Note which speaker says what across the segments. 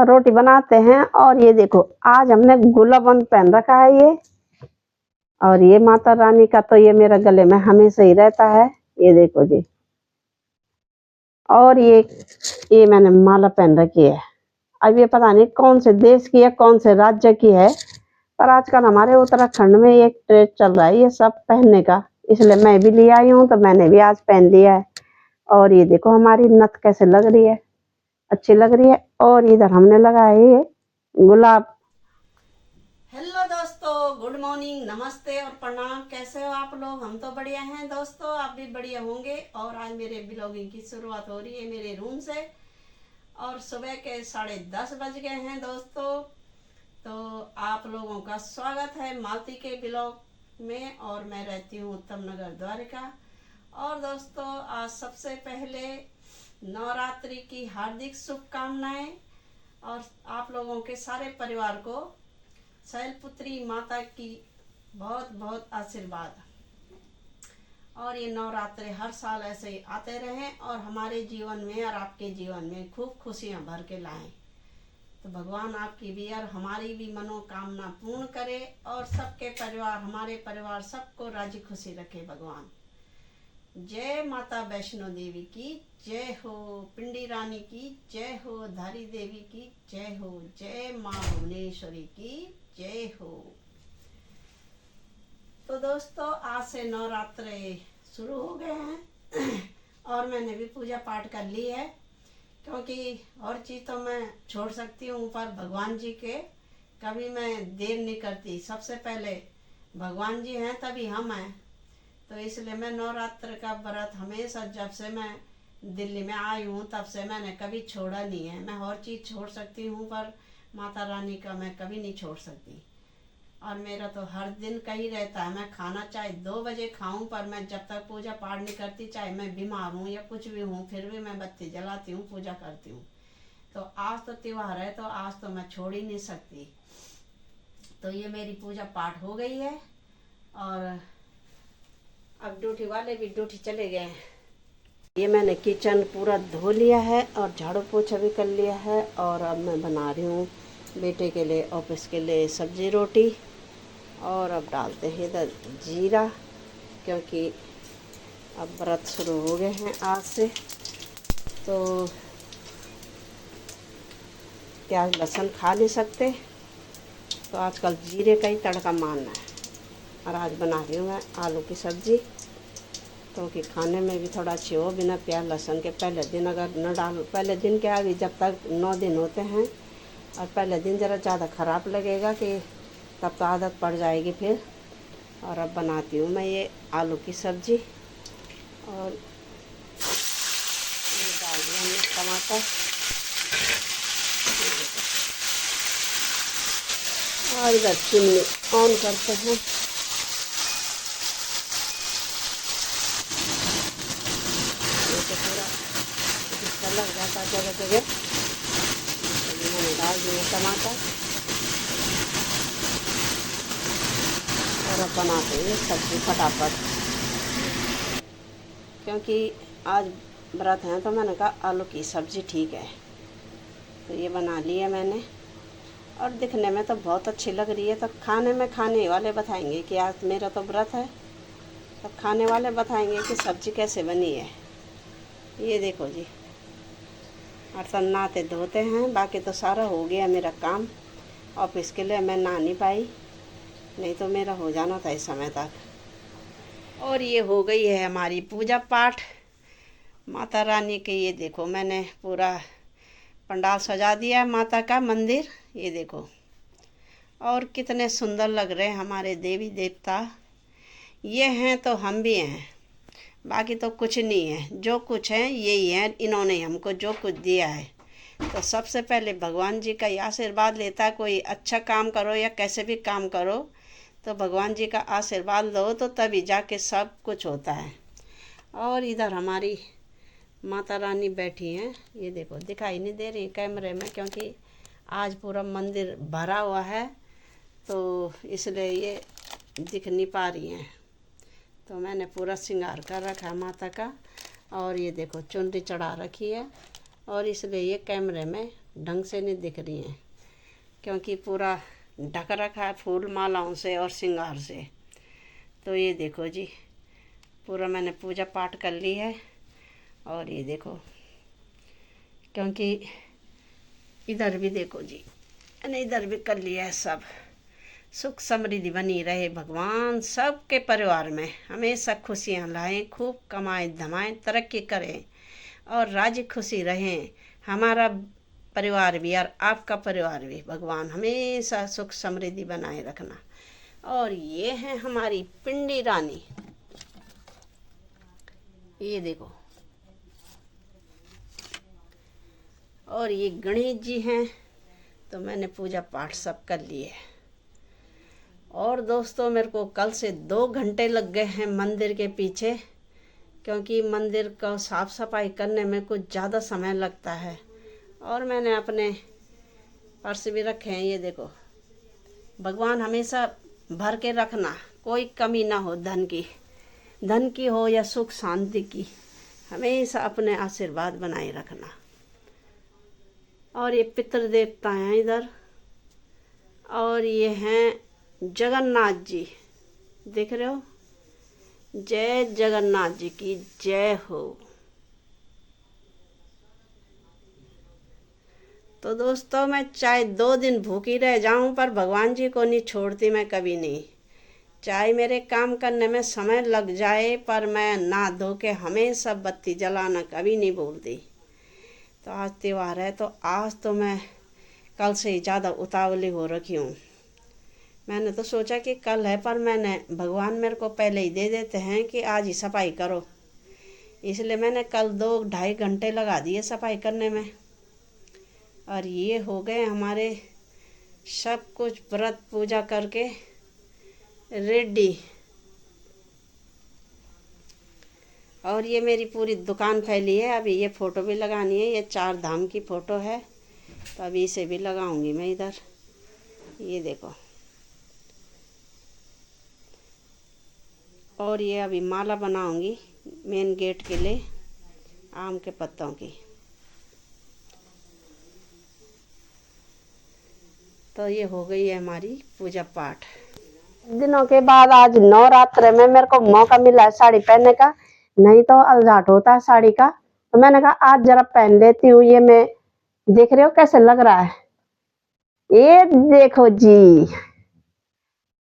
Speaker 1: रोटी बनाते हैं। और ये देखो आज हमने गुलाबंद पहन रखा है ये, और ये माता रानी का तो ये मेरे गले में हमेशा ही रहता है, ये देखो जी। और ये मैंने माला पहन रखी है। अब ये पता नहीं कौन से देश की है, कौन से राज्य की है, पर आजकल हमारे उत्तराखंड में एक ट्रेंड चल रहा है ये सब पहनने का, इसलिए मैं भी ले आई हूँ, तो मैंने भी आज पहन लिया है। और ये देखो हमारी नथ कैसे लग रही है, अच्छी लग रही है। और इधर हमने लगाया ये गुलाब।
Speaker 2: हेलो दोस्तों, गुड मॉर्निंग, नमस्ते और प्रणाम। कैसे हो आप लोग? हम तो बढ़िया हैं दोस्तों, आप भी बढ़िया होंगे। और आज मेरे ब्लॉगिंग की शुरुआत हो रही है मेरे रूम से, और सुबह के 10:30 बज गए हैं दोस्तों। तो आप लोगों का स्वागत है मालती के ब्लॉग में, और मैं रहती हूँ उत्तम नगर द्वारका। और दोस्तों आज सबसे पहले नवरात्रि की हार्दिक शुभकामनाएं, और आप लोगों के सारे परिवार को शैलपुत्री माता की बहुत बहुत आशीर्वाद। और ये नवरात्रे हर साल ऐसे ही आते रहें और हमारे जीवन में और आपके जीवन में खूब खुशियां भर के लाएं। तो भगवान आपकी भी और हमारी भी मनोकामना पूर्ण करे, और सबके परिवार, हमारे परिवार सबको राजी खुशी रखे भगवान। जय माता वैष्णो देवी की जय हो, पिंडी रानी की जय हो, धारी देवी की जय हो, जय माँ भुवनेश्वरी की जय हो। तो दोस्तों आज से नवरात्रे शुरू हो गए हैं और मैंने भी पूजा पाठ कर ली है, क्योंकि और चीज़ तो मैं छोड़ सकती हूँ, पर भगवान जी के कभी मैं देर नहीं करती। सबसे पहले भगवान जी हैं तभी हम हैं। तो इसलिए मैं नवरात्र का व्रत हमेशा, जब से मैं दिल्ली में आई हूँ तब से मैंने कभी छोड़ा नहीं है। मैं और चीज़ छोड़ सकती हूँ, पर माता रानी का मैं कभी नहीं छोड़ सकती। और मेरा तो हर दिन का ही रहता है, मैं खाना चाहे 2 बजे खाऊं, पर मैं जब तक पूजा पाठ नहीं करती, चाहे मैं बीमार हूँ या कुछ भी हूँ, फिर भी मैं बत्ती जलाती हूँ, पूजा करती हूँ। तो आज तो त्योहार है, तो आज तो मैं छोड़ ही नहीं सकती। तो ये मेरी पूजा पाठ हो गई है, और अब ड्यूटी वाले भी ड्यूटी चले गए हैं। ये मैंने किचन पूरा धो लिया है और झाड़ू पोछा भी कर लिया है, और अब मैं बना रही हूँ बेटे के लिए, ऑफिस के लिए सब्जी रोटी। और अब डालते हैं इधर जीरा, क्योंकि अब व्रत शुरू हो गए हैं आज से, तो प्याज लहसुन खा नहीं सकते, तो आजकल जीरे का ही तड़का मारना है। और आज बना रही हूँ मैं आलू की सब्ज़ी, तो कि खाने में भी थोड़ा अच्छी हो, बिना प्याज लहसुन के। पहले दिन अगर न डालो, पहले दिन क्या अभी जब तक 9 दिन होते हैं, और पहले दिन ज़रा ज़्यादा ख़राब लगेगा, कि तब तो आदत पड़ जाएगी फिर। और अब बनाती हूँ मैं ये आलू की सब्ज़ी, और ये डाल दिया हमने टमाटर, और इधर चिमनी ऑन करते हैं। तो पूरा जिसका लग जाता जगह जगह, तो मैंने डाल दिए टमाटर, और अब बनाते हैं सब्ज़ी फटाफट, क्योंकि आज व्रत हैं, तो मैंने कहा आलू की सब्ज़ी ठीक है। तो ये बना ली है मैंने, और दिखने में तो बहुत अच्छी लग रही है। तो खाने में खाने वाले बताएंगे कि आज मेरा तो व्रत है, तो खाने वाले बताएंगे कि सब्ज़ी कैसे बनी है। ये देखो जी, बर्तन नहाते धोते हैं, बाकी तो सारा हो गया मेरा काम। ऑफिस के लिए मैं नहा नहीं पाई, नहीं तो मेरा हो जाना था इस समय तक। और ये हो गई है हमारी पूजा पाठ माता रानी के। ये देखो मैंने पूरा पंडाल सजा दिया है माता का मंदिर, ये देखो। और कितने सुंदर लग रहे हैं हमारे देवी देवता। ये हैं तो हम भी हैं, बाकी तो कुछ नहीं है। जो कुछ है यही है, इन्होंने हमको जो कुछ दिया है। तो सबसे पहले भगवान जी का आशीर्वाद लेता है। कोई अच्छा काम करो या कैसे भी काम करो, तो भगवान जी का आशीर्वाद लो, तो तभी जाके सब कुछ होता है। और इधर हमारी माता रानी बैठी हैं, ये देखो। दिखाई नहीं दे रही कैमरे में, क्योंकि आज पूरा मंदिर भरा हुआ है, तो इसलिए ये दिख नहीं पा रही हैं। तो मैंने पूरा श्रृंगार कर रखा है माता का, और ये देखो चुनरी चढ़ा रखी है, और इसलिए ये कैमरे में ढंग से नहीं दिख रही हैं, क्योंकि पूरा ढक रखा है फूल मालाओं से और श्रृंगार से। तो ये देखो जी, पूरा मैंने पूजा पाठ कर ली है। और ये देखो, क्योंकि इधर भी देखो जी, मैंने इधर भी कर लिया है सब। सुख समृद्धि बनी रहे भगवान सबके परिवार में, हमेशा खुशियाँ लाएं, खूब कमाएं धमाएं, तरक्की करें और राजी खुशी रहें। हमारा परिवार भी और आपका परिवार भी, भगवान हमेशा सुख समृद्धि बनाए रखना। और ये है हमारी पिंडी रानी, ये देखो। और ये गणेश जी हैं, तो मैंने पूजा पाठ सब कर लिए। और दोस्तों, मेरे को कल से 2 घंटे लग गए हैं मंदिर के पीछे, क्योंकि मंदिर का साफ़ सफाई करने में कुछ ज़्यादा समय लगता है। और मैंने अपने पर्स भी रखे हैं, ये देखो। भगवान हमेशा भर के रखना, कोई कमी ना हो धन की हो या सुख शांति की, हमेशा अपने आशीर्वाद बनाए रखना। और ये पितृ देवता हैं इधर। और ये हैं जगन्नाथ जी, देख रहे हो। जय जगन्नाथ जी की जय हो। तो दोस्तों, मैं चाहे 2 दिन भूखी रह जाऊं, पर भगवान जी को नहीं छोड़ती मैं कभी नहीं। चाहे मेरे काम करने में समय लग जाए, पर मैं नहा धो के हमेशा बत्ती जलाना कभी नहीं भूलती। तो आज त्योहार है, तो आज तो मैं कल से ही ज़्यादा उतावली हो रखी हूँ। मैंने तो सोचा कि कल है, पर भगवान मेरे को पहले ही दे देते हैं कि आज ही सफाई करो, इसलिए मैंने कल 2-2.5 घंटे लगा दिए सफाई करने में। और ये हो गए हमारे सब कुछ व्रत पूजा करके रेडी। और ये मेरी पूरी दुकान फैली है, अभी ये फ़ोटो भी लगानी है, ये 4 धाम की फ़ोटो है, तो अभी इसे भी लगाऊंगी मैं इधर। ये देखो। और ये अभी माला बनाऊंगी मेन गेट के लिए, आम के पत्तों की। तो ये हो गई है हमारी पूजा पाठ।
Speaker 1: दिनों के बाद आज नवरात्र में मेरे को मौका मिला है साड़ी पहनने का, नहीं तो अलझाट होता है साड़ी का। तो मैंने कहा आज जरा पहन लेती हूँ। ये मैं देख रहे हो कैसे लग रहा है, ये देखो जी।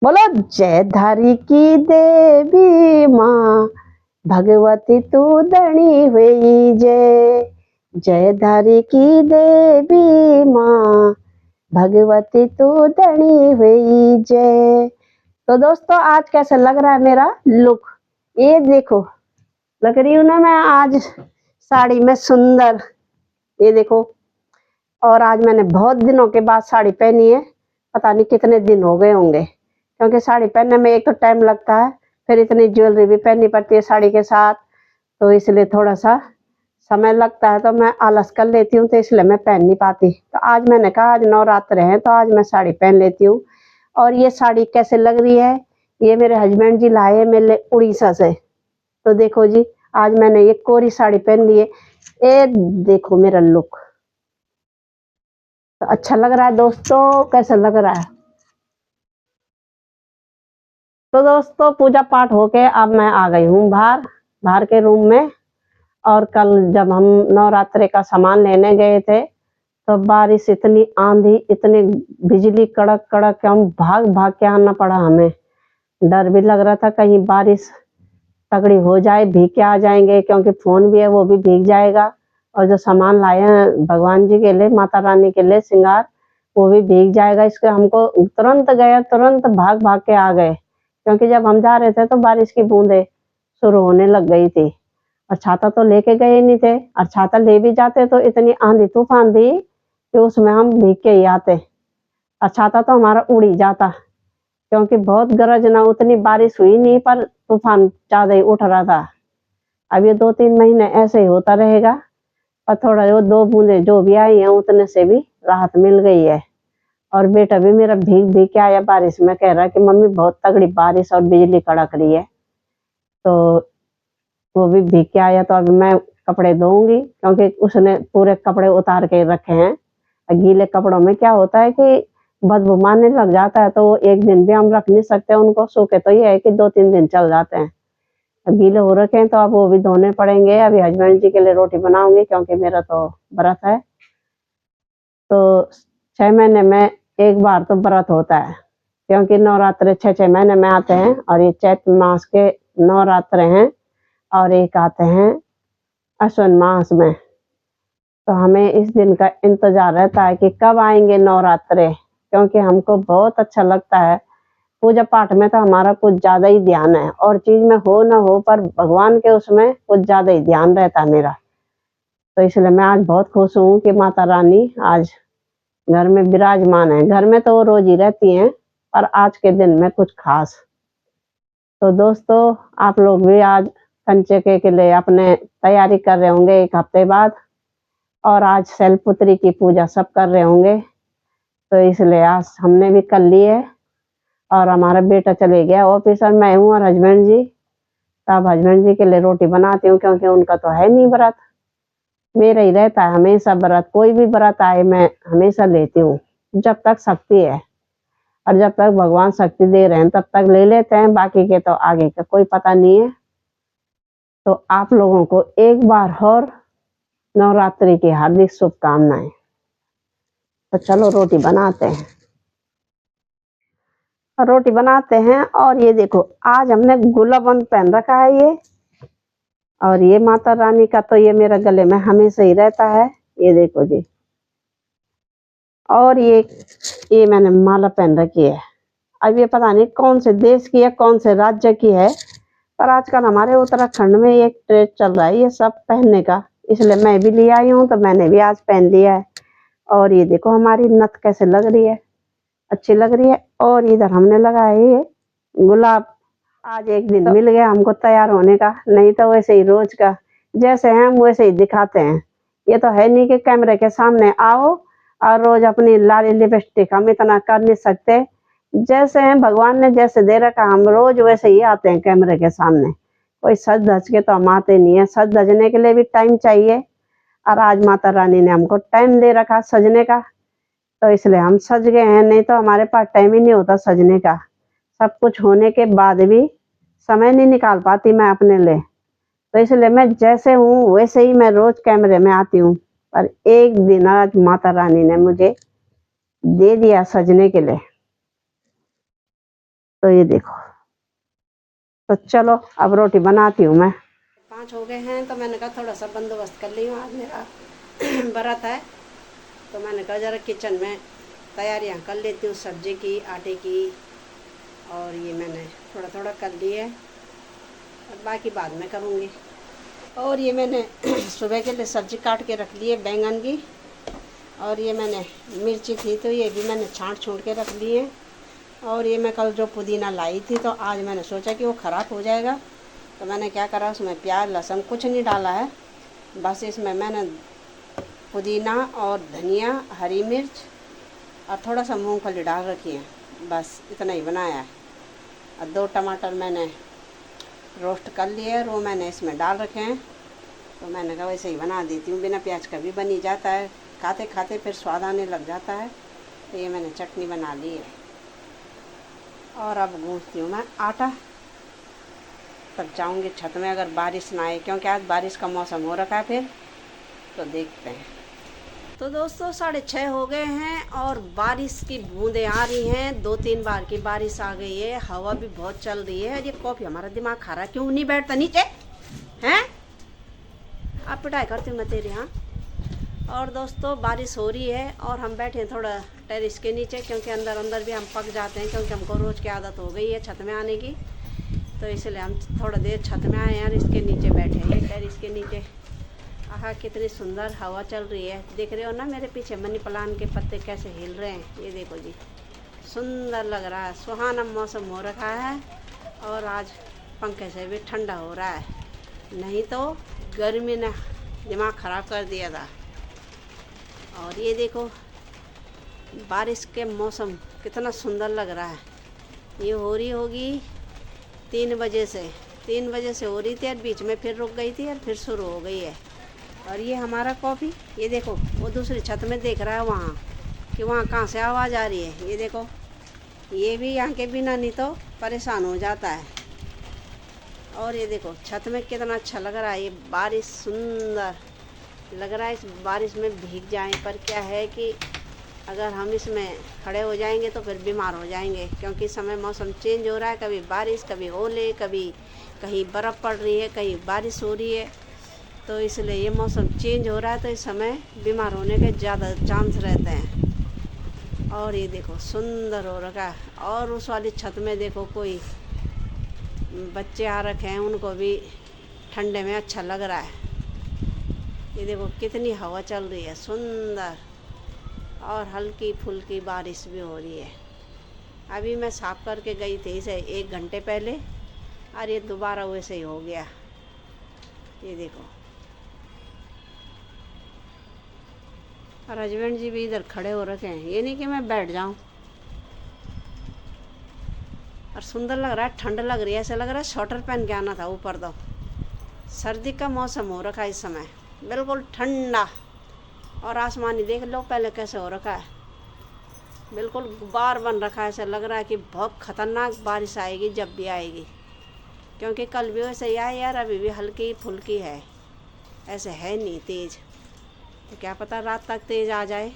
Speaker 1: बोलो जय धारी की देवी माँ, भगवती तू धनी हुई जय। जय धारी की देवी माँ, भगवती तू धनी हुई जय। तो दोस्तों, आज कैसा लग रहा है मेरा लुक, ये देखो। लग रही हूँ ना मैं आज साड़ी में सुंदर, ये देखो। और आज मैंने बहुत दिनों के बाद साड़ी पहनी है, पता नहीं कितने दिन हो गए होंगे, क्योंकि साड़ी पहनने में एक तो टाइम लगता है, फिर इतनी ज्वेलरी भी पहननी पड़ती है साड़ी के साथ, तो इसलिए थोड़ा सा समय लगता है, तो मैं आलस कर लेती हूँ, तो इसलिए मैं पहन नहीं पाती। तो आज मैंने कहा आज नवरात्र है, तो आज मैं साड़ी पहन लेती हूँ। और ये साड़ी कैसे लग रही है, ये मेरे हस्बैंड जी लाए हैं मेरे उड़ीसा से। तो देखो जी, आज मैंने ये कोरी साड़ी पहन ली है। ये देखो मेरा लुक, तो अच्छा लग रहा है दोस्तों, कैसा लग रहा है। तो दोस्तों, पूजा पाठ होके अब मैं आ गई हूँ बाहर के रूम में। और कल जब हम नवरात्रि का सामान लेने गए थे, तो बारिश, इतनी आंधी, इतनी बिजली कड़क कड़क, हम भाग भाग के आना पड़ा। हमें डर भी लग रहा था कहीं बारिश तगड़ी हो जाए, भीग के आ जाएंगे, क्योंकि फोन भी है वो भी भीग जाएगा। और जो सामान लाए हैं भगवान जी के लिए, माता रानी के लिए श्रृंगार, वो भी भीग जाएगा। इसके हमको तुरंत गए, तुरंत भाग भाग के आ गए, क्योंकि जब हम जा रहे थे तो बारिश की बूंदें शुरू होने लग गई थी। और छाता तो लेके गए नहीं थे, और छाता ले भी जाते तो इतनी आंधी तूफान थी कि उसमें हम भीग के ही आते, और छाता तो हमारा उड़ ही जाता, क्योंकि बहुत गरज ना, उतनी बारिश हुई नहीं, पर तूफान ज्यादा ही उठ रहा था। अब ये 2-3 महीने ऐसे ही होता रहेगा, और थोड़ा जो 2 बूंदे जो भी आई हैं उतने से भी राहत मिल गई है। और बेटा भी मेरा भीग भीग के आया बारिश में, कह रहा कि मम्मी बहुत तगड़ी बारिश और बिजली कड़क रही है। तो वो भी भीग के आया, तो अभी मैं कपड़े धोऊंगी, क्योंकि उसने पूरे कपड़े उतार के रखे हैं, गीले कपड़ों में क्या होता है कि बदबू मारने लग जाता है, तो एक दिन भी हम रख नहीं सकते उनको। सूखे तो ये है कि 2-3 दिन चल जाते हैं। गीले हो रखे हैं तो अब वो भी धोने पड़ेंगे। अभी हस्बैंड जी के लिए रोटी बनाऊंगी क्योंकि मेरा तो व्रत है। तो 6 महीने में एक बार तो व्रत होता है, क्योंकि नवरात्रे 6-6 महीने में आते हैं और ये चैत्र मास के नवरात्रे हैं और एक आते हैं अश्विन मास में। तो हमें इस दिन का इंतजार रहता है कि कब आएंगे नवरात्रे, क्योंकि हमको बहुत अच्छा लगता है। पूजा पाठ में तो हमारा कुछ ज्यादा ही ध्यान है, और चीज में हो ना हो पर भगवान के उसमें कुछ ज्यादा ही ध्यान रहता है मेरा। तो इसलिए मैं आज बहुत खुश हूँ कि माता रानी आज घर में विराजमान है। घर में तो वो रोज ही रहती हैं, पर आज के दिन में कुछ खास। तो दोस्तों, आप लोग भी आज कंचके के लिए अपने तैयारी कर रहे होंगे 1 हफ्ते बाद, और आज शैलपुत्री की पूजा सब कर रहे होंगे। तो इसलिए आज हमने भी कर ली है, और हमारा बेटा चले गया ऑफिस और मैं हूँ और हस्बैंड जी। तब हस्बैंड जी के लिए रोटी बनाती हूँ, क्योंकि उनका तो है नहीं व्रत, मेरा ही रहता है हमेशा व्रत। कोई भी व्रत आए मैं हमेशा लेती हूँ, जब तक शक्ति है और जब तक भगवान शक्ति दे रहे हैं तब तक ले लेते हैं। बाकी के तो आगे का कोई पता नहीं है। तो आप लोगों को एक बार और नवरात्रि की हार्दिक शुभकामनाएं। तो चलो रोटी बनाते हैं। रोटी बनाते हैं। और ये देखो, आज हमने गुलाबंद पहन रखा है ये, और ये माता रानी का तो ये मेरा गले में हमेशा ही रहता है। ये देखो जी। और ये मैंने माला पहन रखी है। अब ये पता नहीं कौन से देश की है, कौन से राज्य की है, पर आजकल हमारे उत्तराखंड में एक ट्रेंड चल रहा है ये सब पहनने का, इसलिए मैं भी ले आई हूँ। तो मैंने भी आज पहन लिया है। और ये देखो हमारी नथ कैसे लग रही है, अच्छी लग रही है। और इधर हमने लगाया ये गुलाब। आज एक दिन मिल गया हमको तैयार होने का, नहीं तो वैसे ही रोज का जैसे हैं हम वैसे ही दिखाते हैं। ये तो है नहीं कि कैमरे के सामने आओ और रोज अपनी लाली लिपस्टिक, हम इतना कर नहीं सकते। जैसे हैं भगवान ने जैसे दे रखा, हम रोज वैसे ही आते हैं कैमरे के सामने। कोई सज धज के तो हम आते नहीं है, सज धजने के लिए भी टाइम चाहिए, और आज माता रानी ने हमको टाइम दे रखा सजने का, तो इसलिए हम सज गए हैं। नहीं तो हमारे पास टाइम ही नहीं होता सजने का। सब कुछ होने के बाद भी समय नहीं निकाल पाती मैं अपने लिए। तो इसलिए मैं जैसे हूँ वैसे ही मैं रोज कैमरे में आती हूँ। पर एक दिन आज माता रानी ने मुझे दे दिया सजने के लिए। तो ये देखो। तो चलो अब रोटी बनाती हूँ मैं।
Speaker 2: 5 हो गए हैं, तो मैंने कहा थोड़ा सा बंदोबस्त कर ली हूँ। आज मेरा व्रत है, तो मैंने कहा ज़रा किचन में तैयारियाँ कर लेती हूँ सब्जी की, आटे की। और ये मैंने थोड़ा थोड़ा कर ली है, और बाकी बाद में करूँगी। और ये मैंने सुबह के लिए सब्जी काट के रख ली है बैंगन की। और ये मैंने मिर्ची थी तो ये भी मैंने छाँट छूट के रख ली है। और ये मैं कल जो पुदीना लाई थी, तो आज मैंने सोचा कि वो ख़राब हो जाएगा, तो मैंने क्या करा, उसमें प्याज लहसुन कुछ नहीं डाला है। बस इसमें मैंने पुदीना और धनिया, हरी मिर्च और थोड़ा सा मूंगफली डाल रखी है। बस इतना ही बनाया है। और 2 टमाटर मैंने रोस्ट कर लिए और वो मैंने इसमें डाल रखे हैं। तो मैंने कहा वैसे ही बना देती हूँ, बिना प्याज का भी बनी जाता है, खाते खाते फिर स्वाद आने लग जाता है। तो ये मैंने चटनी बना ली है। और अब गूँथती हूँ मैं आटा। तब जाऊँगी छत में, अगर बारिश ना आए, क्योंकि आज बारिश का मौसम हो रखा है फिर। तो देखते हैं। तो दोस्तों 6:30 हो गए हैं और बारिश की बूंदें आ रही हैं। 2-3 बार की बारिश आ गई है, हवा भी बहुत चल रही है। ये कॉफ़ी हमारा दिमाग खा रहा है, क्यों नहीं बैठता नीचे हैं? आप पिटाई करते हो मैं तेरे यहाँ। और दोस्तों बारिश हो रही है और हम बैठे हैं थोड़ा टेरिस के नीचे, क्योंकि अंदर भी हम पक जाते हैं, क्योंकि हमको रोज़ की आदत हो गई है छत में आने की। तो इसलिए हम थोड़ा देर छत में आए हैं और इसके नीचे बैठे हैं, टेरिस के नीचे। आहा कितनी सुंदर हवा चल रही है। देख रहे हो ना मेरे पीछे मनी प्लांट के पत्ते कैसे हिल रहे हैं। ये देखो जी, सुंदर लग रहा है। सुहाना मौसम हो रखा है और आज पंखे से भी ठंडा हो रहा है, नहीं तो गर्मी ने दिमाग ख़राब कर दिया था। और ये देखो बारिश के मौसम कितना सुंदर लग रहा है। ये हो रही होगी 3 बजे से हो रही थी और बीच में फिर रुक गई थी और फिर शुरू हो गई है। और ये हमारा कॉफ़ी, ये देखो वो दूसरी छत में देख रहा है वहाँ कि वहाँ कहाँ से आवाज़ आ रही है। ये देखो, ये भी यहाँ के बिना नहीं तो परेशान हो जाता है। और ये देखो छत में कितना अच्छा लग रहा है, ये बारिश सुंदर लग रहा है। इस बारिश में भीग जाएं, पर क्या है कि अगर हम इसमें खड़े हो जाएंगे तो फिर बीमार हो जाएंगे, क्योंकि इस समय मौसम चेंज हो रहा है, कभी बारिश, कभी ओले, कभी कहीं बर्फ़ पड़ रही है, कहीं बारिश हो रही है। तो इसलिए ये मौसम चेंज हो रहा है, तो इस समय बीमार होने के ज़्यादा चांस रहते हैं। और ये देखो सुंदर हो रखा है। और उस वाली छत में देखो कोई बच्चे आ रखे हैं, उनको भी ठंडे में अच्छा लग रहा है। ये देखो कितनी हवा चल रही है सुंदर, और हल्की फुल्की बारिश भी हो रही है। अभी मैं साफ़ करके गई थी इसे 1 घंटे पहले, और ये दोबारा वैसे ही हो गया। ये देखो, और हस्बैंड जी भी इधर खड़े हो रखे हैं। ये नहीं कि मैं बैठ जाऊं। और सुंदर लग रहा है, ठंड लग रही है, ऐसा लग रहा है स्वेटर पहन के आना था ऊपर। तो सर्दी का मौसम हो रखा है इस समय, बिल्कुल ठंडा। और आसमानी देख लो पहले कैसे हो रखा है, बिल्कुल गुब्बार बन रखा है। ऐसा लग रहा है कि बहुत ख़तरनाक बारिश आएगी जब भी आएगी, क्योंकि कल भी वैसे ही आया यार, अभी भी हल्की फुल्की है, ऐसे है नहीं तेज़। तो क्या पता रात तक तेज़ आ जाए।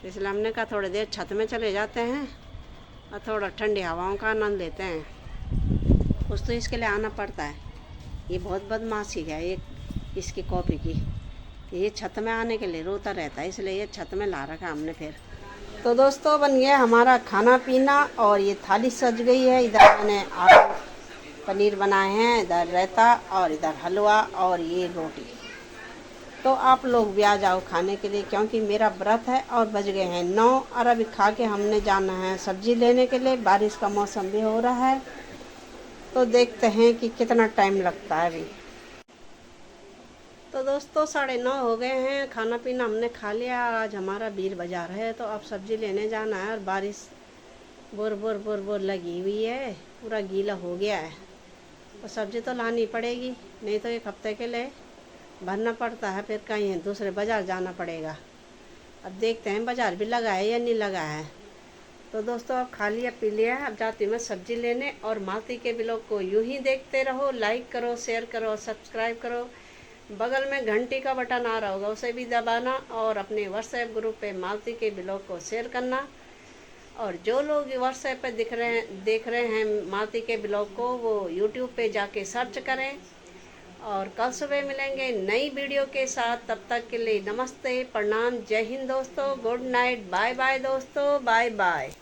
Speaker 2: इसलिए हमने कहा थोड़ी देर छत में चले जाते हैं और थोड़ा ठंडी हवाओं का आनंद लेते हैं। कुछ तो इसके लिए आना पड़ता है। ये बहुत बदमाशी है ये इसकी कॉफ़ी की, ये छत में आने के लिए रोता रहता है, इसलिए ये छत में ला रखा हमने। फिर तो दोस्तों बन गया हमारा खाना पीना, और ये थाली सज गई है। इधर मैंने आलू पनीर बनाए हैं, इधर रायता, और इधर हलवा, और ये रोटी। तो आप लोग भी आ जाओ खाने के लिए, क्योंकि मेरा व्रत है। और बज गए हैं 9, और अभी खा के हमने जाना है सब्ज़ी लेने के लिए। बारिश का मौसम भी हो रहा है, तो देखते हैं कि कितना टाइम लगता है अभी। तो दोस्तों 9:30 हो गए हैं, खाना पीना हमने खा लिया। आज हमारा बीर बाज़ार है, तो अब सब्ज़ी लेने जाना है। और बारिश बुर बुर बुर बुर लगी हुई है, पूरा गीला हो गया है। तो सब्ज़ी तो लानी पड़ेगी, नहीं तो 1 हफ्ते के लिए भरना पड़ता है, फिर कहीं दूसरे बाज़ार जाना पड़ेगा। अब देखते हैं बाज़ार भी लगा है या नहीं लगा है। तो दोस्तों अब खा लिया पी लिया, अब जाती मैं सब्ज़ी लेने। और मालती के ब्लॉग को यूं ही देखते रहो, लाइक करो, शेयर करो, सब्सक्राइब करो। बगल में घंटी का बटन आ रहा होगा, उसे भी दबाना, और अपने व्हाट्सएप ग्रुप पे मालती के ब्लॉग को शेयर करना। और जो लोग व्हाट्सएप पे देख रहे हैं मालती के ब्लॉग को, वो यूट्यूब पे जाके सर्च करें। और कल सुबह मिलेंगे नई वीडियो के साथ। तब तक के लिए नमस्ते, प्रणाम, जय हिंद दोस्तों, गुड नाइट, बाय बाय दोस्तों, बाय बाय।